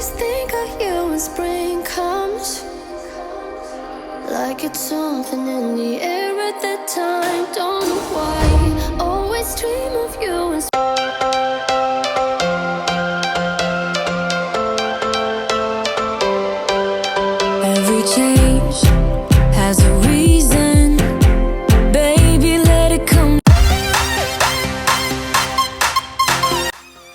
always think of you when spring comes, like it's something in the air at that time. Don't know why, always dream of you when every change has a reason, baby, let it come.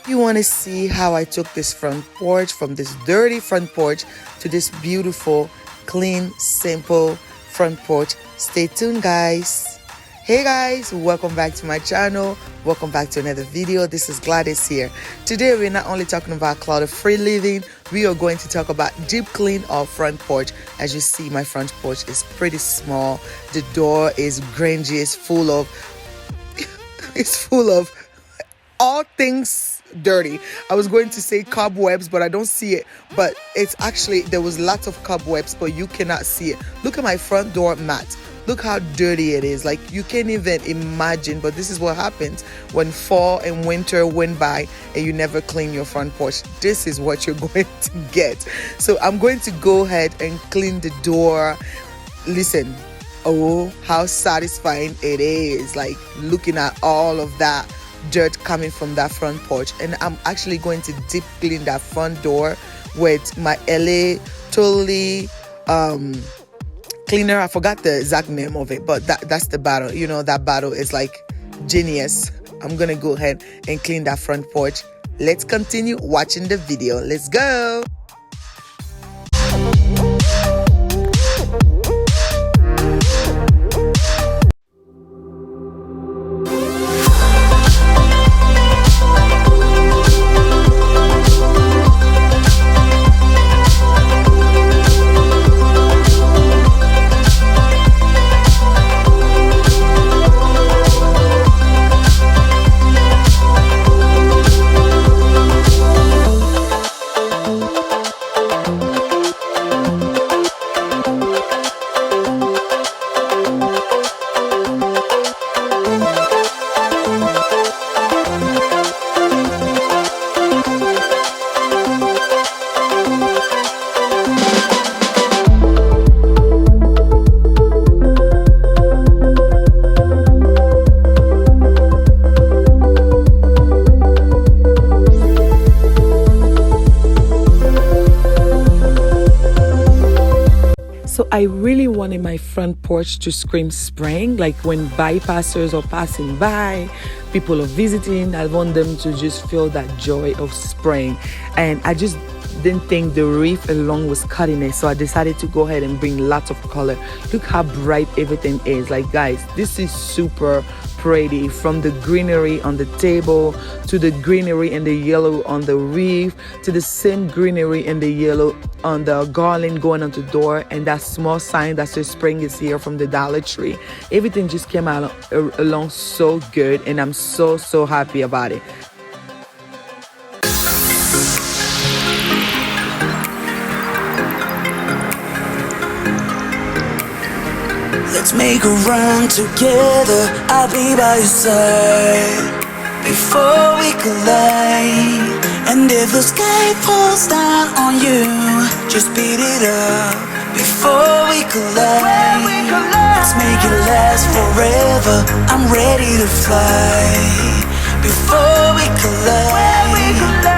You want to see how I took this front porch, from this dirty front porch to this beautiful, clean, simple front porch? Stay tuned, guys. Hey guys, welcome back to my channel. Welcome back to another video. This is Gladys here. Today we're not only talking about clutter-free living, we are going to talk about deep clean our front porch. As you see, my front porch is pretty small. The door is grungy, it's full of all things dirty. I was going to say cobwebs, but I don't see it. But it's actually, there was lots of cobwebs, but you cannot see it. Look at my front door mat. Look how dirty it is. Like, you can't even imagine. But this is what happens when fall and winter went by and you never clean your front porch. This is what you're going to get. So I'm going to go ahead and clean the door. Listen, oh, how satisfying it is, like looking at all of that dirt coming from that front porch. And I'm actually going to deep clean that front door with my LA Totally cleaner. I forgot the exact name of it, but that's the bottle. You know, that bottle is like genius. I'm gonna go ahead and clean that front porch. Let's continue watching the video. Let's go. So I really wanted my front porch to scream spring, like when bypassers are passing by, people are visiting, I want them to just feel that joy of spring. And I just didn't think the reef alone was cutting it, so I decided to go ahead and bring lots of color. Look how bright everything is. Like, guys, this is super pretty, from the greenery on the table to the greenery and the yellow on the reef to the same greenery and the yellow on the garland going on the door, and that small sign that says spring is here from the Dollar Tree. Everything just came out along so good, and I'm so happy about it. Let's make a run together, I'll be by your side before we collide. And if the sky falls down on you, just beat it up before we collide. Let's make it last forever, I'm ready to fly before we collide.